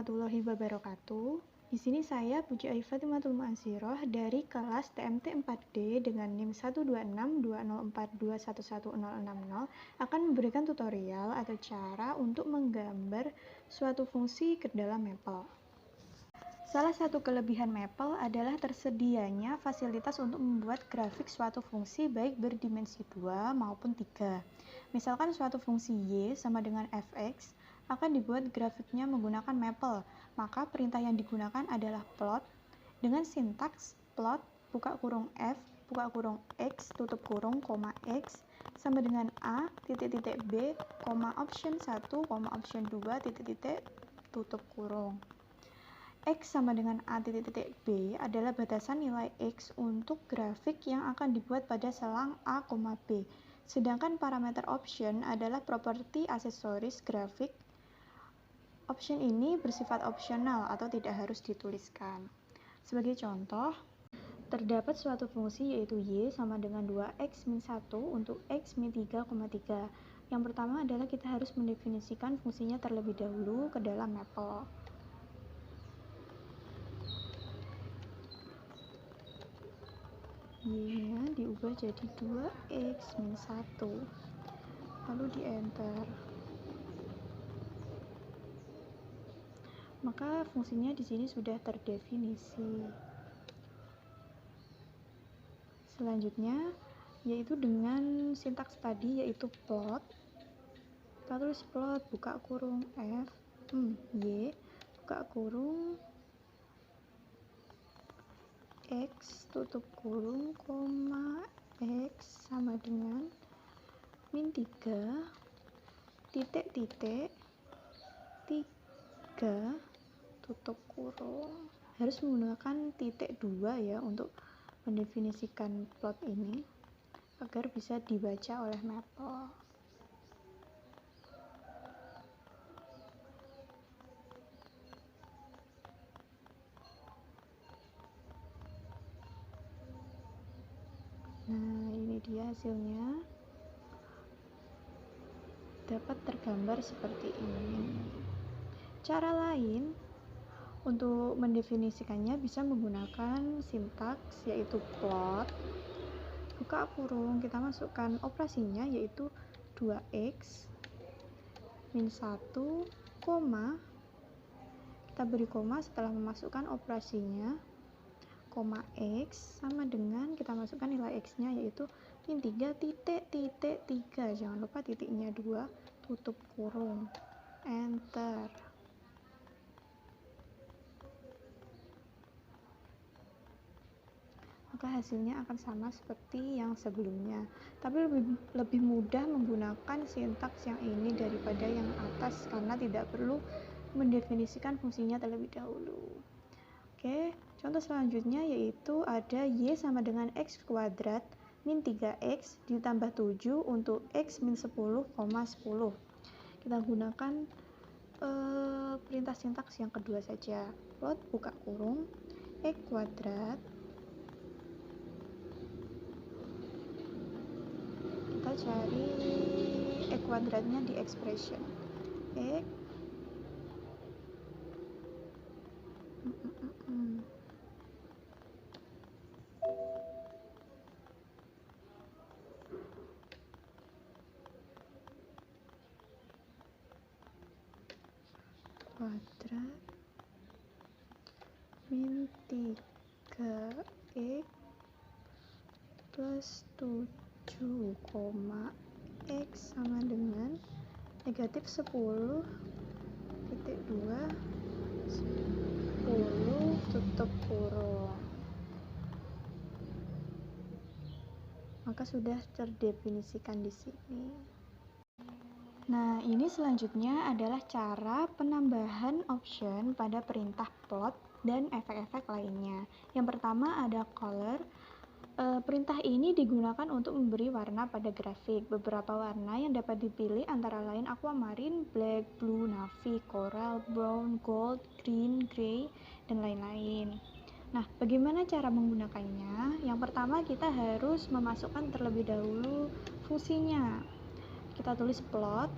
warahmatullahi wabarakatuh. Di sini saya Puji Ayu Fatimatul Mu'aziroh dari kelas TMT 4D dengan NIM 1262042111060 akan memberikan tutorial atau cara untuk menggambar suatu fungsi ke dalam Maple. Salah satu kelebihan Maple adalah tersedianya fasilitas untuk membuat grafik suatu fungsi baik berdimensi 2 maupun 3. Misalkan suatu fungsi Y sama dengan fx akan dibuat grafiknya menggunakan Maple, maka perintah yang digunakan adalah plot dengan sintaks plot buka kurung f buka kurung x tutup kurung koma x sama dengan a titik-titik b koma option 1 koma option 2 titik-titik tutup kurung. X sama dengan A titik-titik B adalah batasan nilai X untuk grafik yang akan dibuat pada selang A, B. Sedangkan parameter option adalah properti aksesoris grafik. Option ini bersifat opsional atau tidak harus dituliskan. Sebagai contoh, terdapat suatu fungsi yaitu Y sama dengan 2X min 1 untuk X min 3,3. Yang pertama adalah kita harus mendefinisikan fungsinya terlebih dahulu ke dalam Maple. Y-nya diubah jadi 2x min 1 lalu di enter, maka fungsinya di sini sudah terdefinisi. Selanjutnya yaitu dengan sintaks tadi yaitu plot, kita tulis plot buka kurung f y buka kurung X tutup kurung koma X sama dengan min 3 titik-titik 3 tutup kurung. Harus menggunakan titik 2 ya untuk mendefinisikan plot ini agar bisa dibaca oleh Maple. Nah, ini dia hasilnya. Dapat tergambar seperti ini. Cara lain untuk mendefinisikannya bisa menggunakan sintaks yaitu plot buka kurung, kita masukkan operasinya yaitu 2x min 1 koma, kita beri koma setelah memasukkan operasinya koma x sama dengan kita masukkan nilai x nya yaitu min 3 titik-titik 3, jangan lupa titiknya 2 tutup kurung, enter. Maka hasilnya akan sama seperti yang sebelumnya, tapi lebih mudah menggunakan sintaks yang ini daripada yang atas karena tidak perlu mendefinisikan fungsinya terlebih dahulu. Oke, contoh selanjutnya yaitu ada Y sama dengan X kuadrat min 3X ditambah 7 untuk X min 10, 10. Kita gunakan perintah sintaks yang kedua saja. Plot buka kurung X kuadrat. Kita cari X kuadratnya di expression. X kuadrat min 3x plus 7, x sama dengan negatif 10 titik 2 10 tutup kurung. Maka sudah terdefinisikan di sini. Nah, ini selanjutnya adalah cara penambahan option pada perintah plot dan efek-efek lainnya. Yang pertama ada color. Perintah ini digunakan untuk memberi warna pada grafik. Beberapa warna yang dapat dipilih antara lain aquamarine, black, blue, navy, coral, brown, gold, green, gray, dan lain-lain. Nah, bagaimana cara menggunakannya? Yang pertama kita harus memasukkan terlebih dahulu fungsinya. Kita tulis plot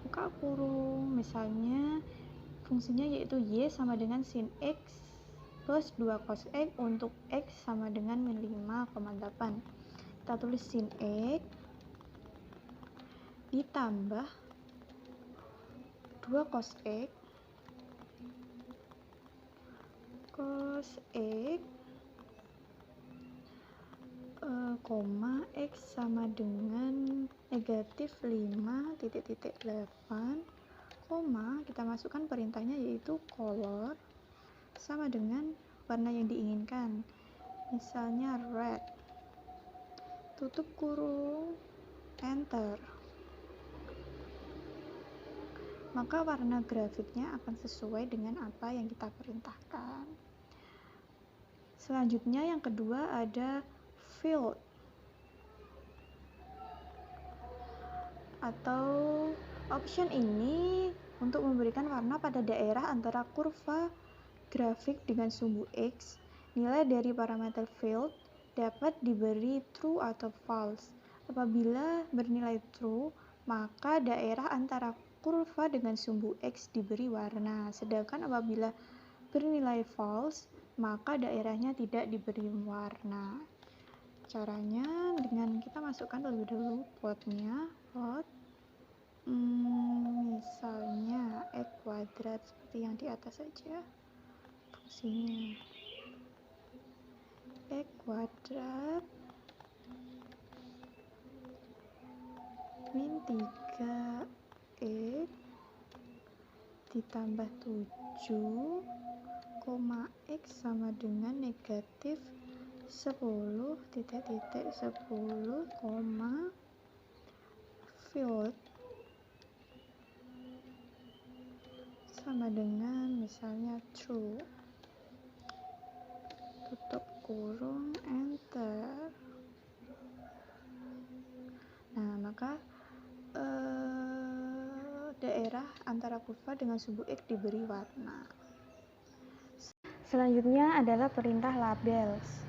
buka kurung, misalnya fungsinya yaitu Y sama dengan sin X plus 2 cos X untuk X sama dengan min 5,8. Kita tulis sin X ditambah 2 cos X X sama dengan negatif 5,8, kita masukkan perintahnya yaitu color sama dengan warna yang diinginkan, misalnya red, tutup kurung, enter. Maka warna grafiknya akan sesuai dengan apa yang kita perintahkan. Selanjutnya yang kedua ada field atau option ini untuk memberikan warna pada daerah antara kurva grafik dengan sumbu X. Nilai dari parameter field dapat diberi true atau false. Apabila bernilai true, maka daerah antara kurva dengan sumbu X diberi warna. Sedangkan apabila bernilai false, maka daerahnya tidak diberi warna. Caranya dengan kita masukkan terlebih dahulu plotnya, misalnya X kuadrat seperti yang di atas saja. Fungsinya X kuadrat min 3X ditambah 7, X sama dengan negatif 10, field sama dengan misalnya true, tutup kurung, enter. Nah, maka daerah antara kurva dengan sumbu X diberi warna. Selanjutnya adalah perintah labels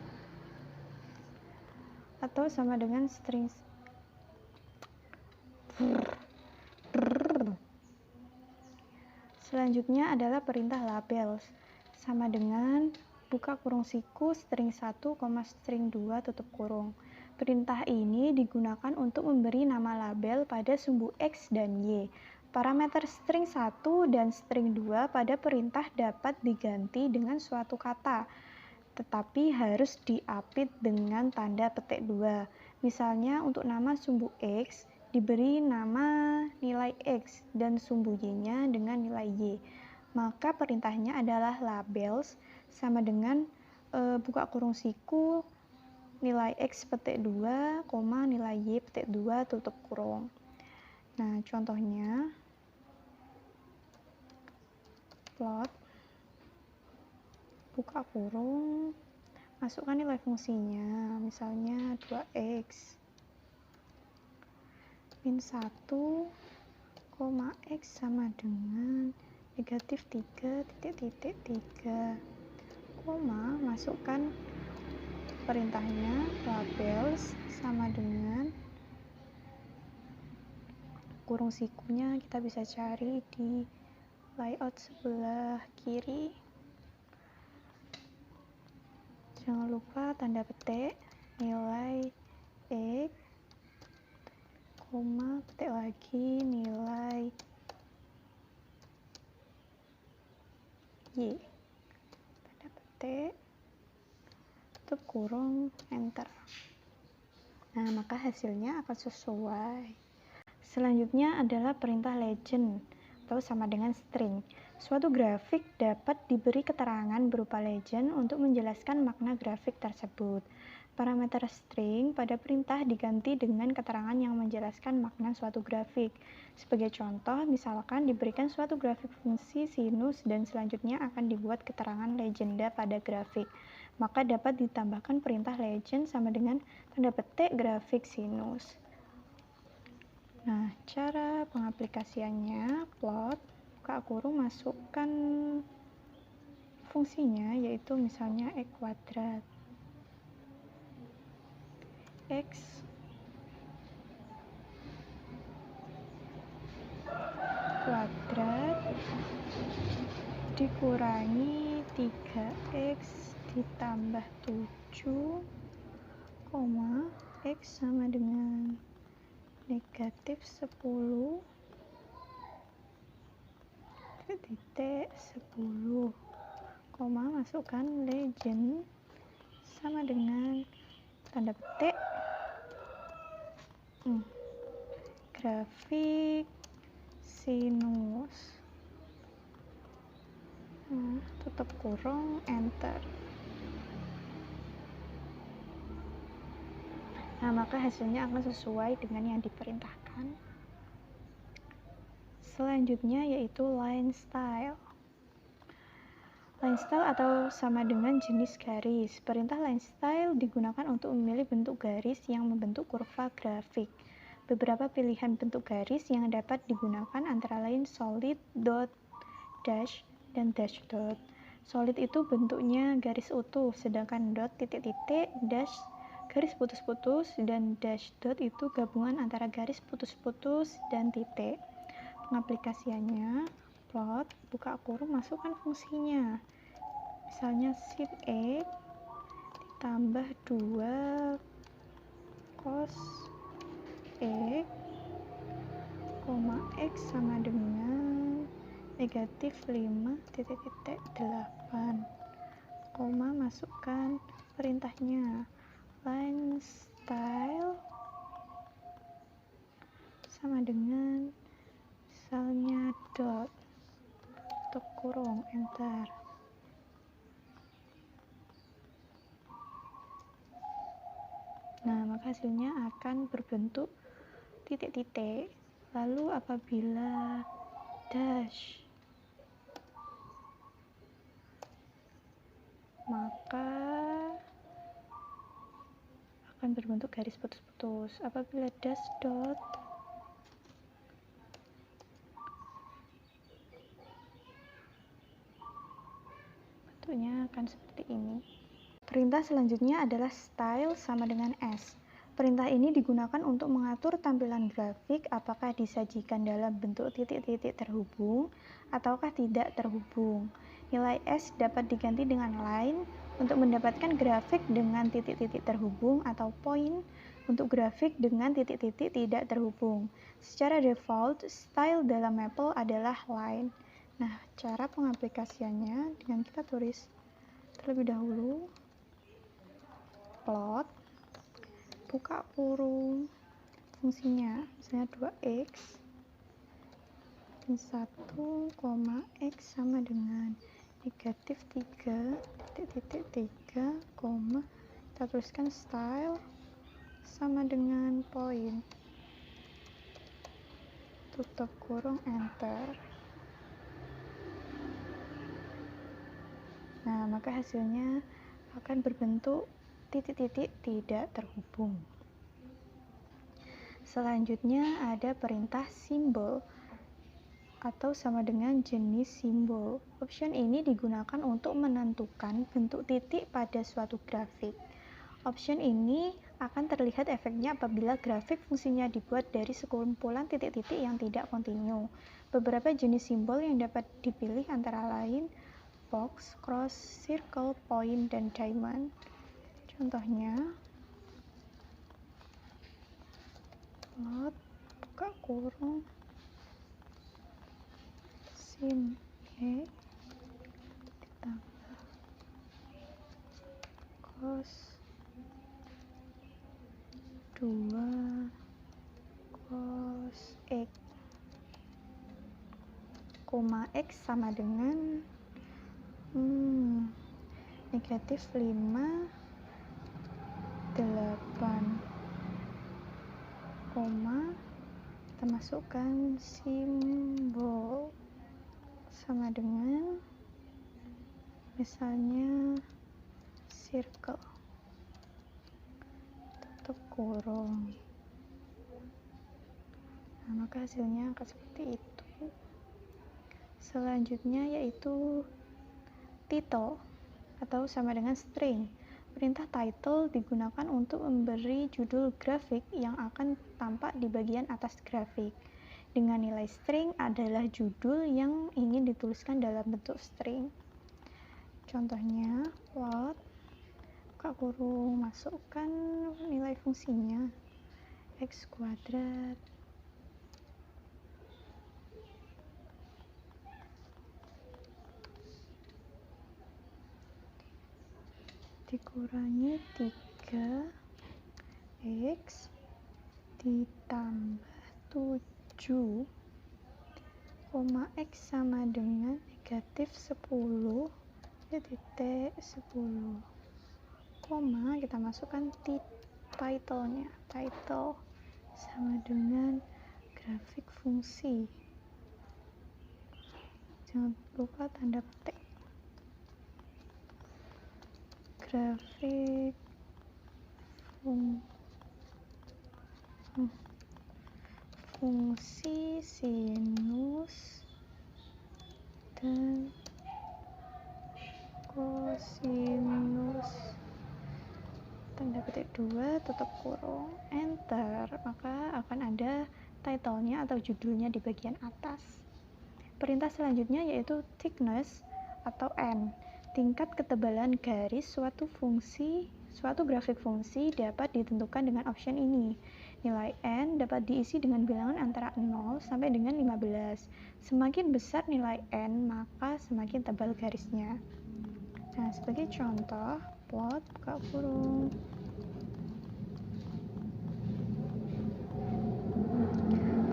atau sama dengan string. Selanjutnya adalah perintah labels sama dengan buka kurung siku string 1, string 2 tutup kurung. Perintah ini digunakan untuk memberi nama label pada sumbu X dan Y. Parameter string 1 dan string 2 pada perintah dapat diganti dengan suatu kata, tetapi harus diapit dengan tanda petik 2. Misalnya untuk nama sumbu X diberi nama nilai X dan sumbu Y-nya dengan nilai Y. Maka perintahnya adalah labels sama dengan buka kurung siku nilai X petik 2, nilai Y petik 2 tutup kurung. Nah, contohnya plot buka kurung, masukkan nilai fungsinya, misalnya 2X min 1, X sama dengan negatif 3, masukkan perintahnya labels sama dengan kurung sikunya kita bisa cari di layout sebelah kiri. Jangan lupa tanda petik nilai X, petik lagi nilai Y, tanda petik, tutup kurung, enter. Nah, maka hasilnya akan sesuai. Selanjutnya adalah perintah legend atau sama dengan string. Suatu grafik dapat diberi keterangan berupa legend untuk menjelaskan makna grafik tersebut. Parameter string pada perintah diganti dengan keterangan yang menjelaskan makna suatu grafik. Sebagai contoh, misalkan diberikan suatu grafik fungsi sinus dan selanjutnya akan dibuat keterangan legenda pada grafik. Maka dapat ditambahkan perintah legend sama dengan tanda petik grafik sinus. Nah, cara pengaplikasiannya, plot, buka kurung, masukkan fungsinya, yaitu misalnya X kuadrat. X kuadrat dikurangi 3x ditambah 7, x sama dengan negatif 10, titik 10, masukkan legend sama dengan tanda petik grafik sinus, tutup kurung, enter. Nah, maka hasilnya akan sesuai dengan yang diperintahkan. Selanjutnya yaitu line style. Line style atau sama dengan jenis garis. Perintah line style digunakan untuk memilih bentuk garis yang membentuk kurva grafik. Beberapa pilihan bentuk garis yang dapat digunakan antara lain solid, dot, dash, dan dash dot. Solid itu bentuknya garis utuh, sedangkan dot, titik-titik, dash, garis putus-putus, dan dash dot itu gabungan antara garis putus-putus dan titik. Pengaplikasiannya, plot, buka kurung, masukkan fungsinya. Misalnya sin X ditambah 2 cos X, X sama dengan negatif 5,8, masukkan perintahnya. Line style sama dengan misalnya dot, tutup kurung, enter. Nah, maka hasilnya akan berbentuk titik-titik. Lalu apabila dash, maka akan berbentuk garis putus-putus. Apabila dash dot, bentuknya akan seperti ini. Perintah selanjutnya adalah style sama dengan S. Perintah ini digunakan untuk mengatur tampilan grafik apakah disajikan dalam bentuk titik-titik terhubung ataukah tidak terhubung. Nilai S dapat diganti dengan line untuk mendapatkan grafik dengan titik-titik terhubung atau point untuk grafik dengan titik-titik tidak terhubung. Secara default, style dalam Maple adalah line. Nah, cara pengaplikasiannya dengan kita tulis terlebih dahulu plot, buka kurung, fungsinya misalnya 2x dan 1, x sama dengan negatif 3, titik-titik 3, kita tuliskan style sama dengan point, tutup kurung, enter. Nah, maka hasilnya akan berbentuk titik-titik tidak terhubung. Selanjutnya ada perintah simbol atau sama dengan jenis simbol. Option ini digunakan untuk menentukan bentuk titik pada suatu grafik. Option ini akan terlihat efeknya apabila grafik fungsinya dibuat dari sekumpulan titik-titik yang tidak kontinu. Beberapa jenis simbol yang dapat dipilih antara lain box, cross, circle, point, dan diamond. Contohnya, plot, buka kurung, sin X ditambah cos 2 cos X, X sama dengan negatif 5, 8, kita masukkan simbol sama dengan misalnya circle, tutup kurung. Nah, maka hasilnya akan seperti itu. Selanjutnya yaitu title atau sama dengan string. Perintah title digunakan untuk memberi judul grafik yang akan tampak di bagian atas grafik. dengan nilai string adalah judul yang ingin dituliskan dalam bentuk string. Contohnya, plot, buka kurung, masukkan nilai fungsinya, x kuadrat dikurangi 3x ditambah 7, x sama dengan negatif 10, titik 10, kita masukkan title-nya, title sama dengan grafik fungsi, jangan lupa tanda petik, grafik fungsi sinus dan kosinus, tanda petik 2, tutup kurung, enter, maka akan ada title-nya atau judulnya di bagian atas. Perintah selanjutnya yaitu thickness atau N. Tingkat ketebalan garis suatu grafik fungsi dapat ditentukan dengan option ini. Nilai N dapat diisi dengan bilangan antara 0 sampai dengan 15. Semakin besar nilai N, maka semakin tebal garisnya. Nah, sebagai contoh, plot, buka kurung,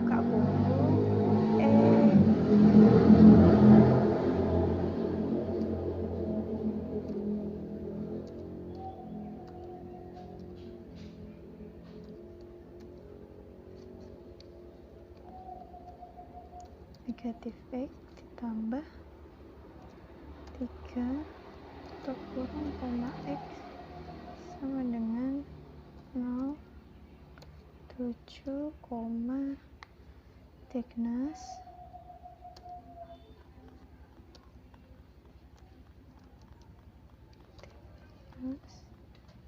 buka kurung, negatif x ditambah 3 tutup kurung, x sama dengan 0, 7, thickness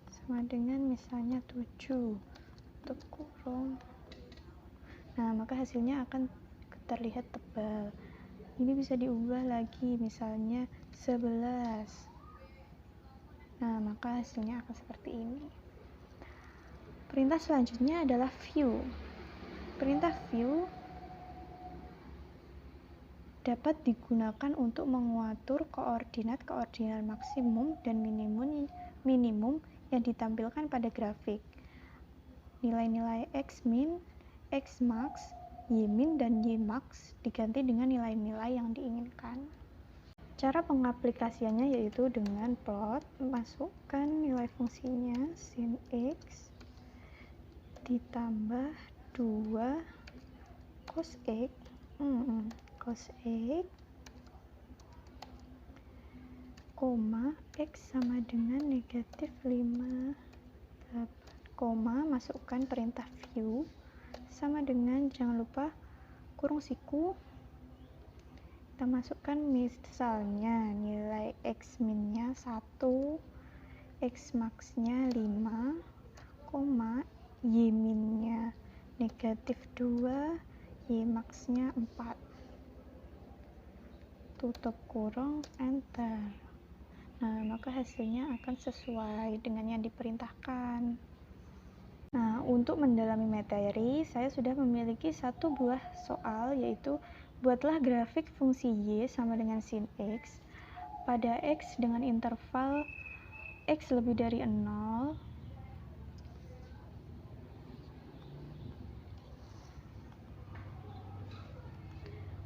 sama dengan misalnya 7 tutup kurung. Nah, maka hasilnya akan terlihat tebal. Ini bisa diubah lagi, misalnya 11. Nah, maka hasilnya akan seperti ini. Perintah selanjutnya adalah view. Perintah view dapat digunakan untuk mengatur koordinat maksimum dan minimum yang ditampilkan pada grafik. Nilai-nilai x min, x max, y min, dan y max diganti dengan nilai-nilai yang diinginkan. Cara pengaplikasiannya yaitu dengan plot, masukkan nilai fungsinya sin x ditambah 2 cos x, x sama dengan negatif 5, masukkan perintah view sama dengan, jangan lupa kurung siku, kita masukkan misalnya nilai x minnya 1, x maxnya 5, y minnya negatif 2, y maxnya 4, tutup kurung, enter. Nah, maka hasilnya akan sesuai dengan yang diperintahkan. Nah, untuk mendalami materi, saya sudah memiliki satu buah soal, yaitu buatlah grafik fungsi y sama dengan sin x pada x dengan interval x lebih dari 0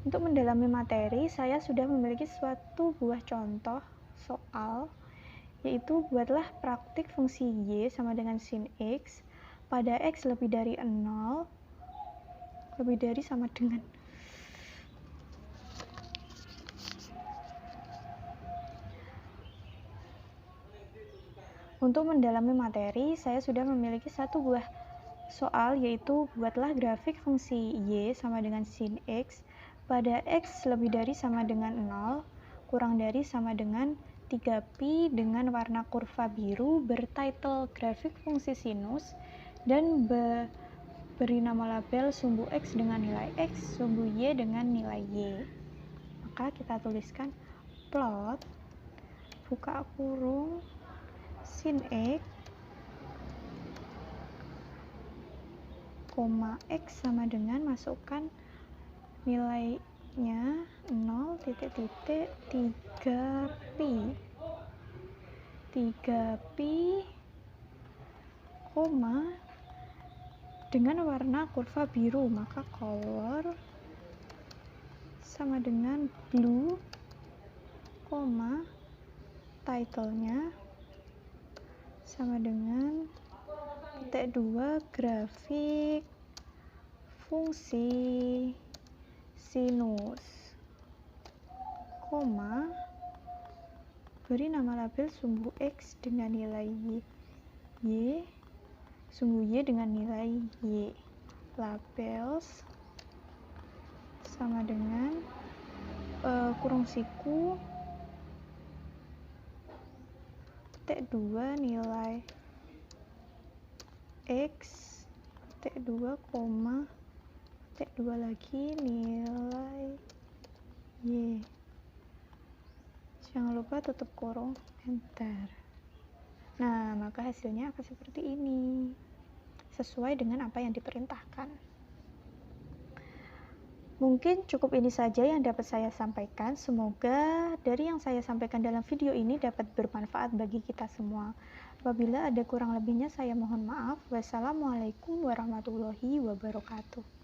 Untuk mendalami materi, saya sudah memiliki suatu buah contoh soal, yaitu buatlah praktik fungsi y sama dengan sin x pada x lebih dari 0, lebih dari sama dengan. Untuk mendalami materi, saya sudah memiliki satu buah soal, yaitu buatlah grafik fungsi y sama dengan sin x pada x lebih dari sama dengan 0, kurang dari sama dengan 3pi dengan warna kurva biru bertitle grafik fungsi sinus dan beri nama label sumbu X dengan nilai X, sumbu Y dengan nilai Y. Maka kita tuliskan plot buka kurung sin X, X sama dengan masukkan nilainya 0,3pi 3pi, dengan warna kurva biru, maka color sama dengan blue, title-nya sama dengan titik 2 grafik fungsi sinus, beri nama label sumbu X dengan nilai Y, sumbu Y dengan nilai Y. Labels sama dengan kurung siku titik 2 nilai X, titik 2, titik 2 lagi nilai Y. Jangan lupa tutup kurung, enter. Nah, maka hasilnya akan seperti ini, sesuai dengan apa yang diperintahkan. Mungkin cukup ini saja yang dapat saya sampaikan. Semoga dari yang saya sampaikan dalam video ini dapat bermanfaat bagi kita semua. Apabila ada kurang lebihnya, saya mohon maaf. Wassalamualaikum warahmatullahi wabarakatuh.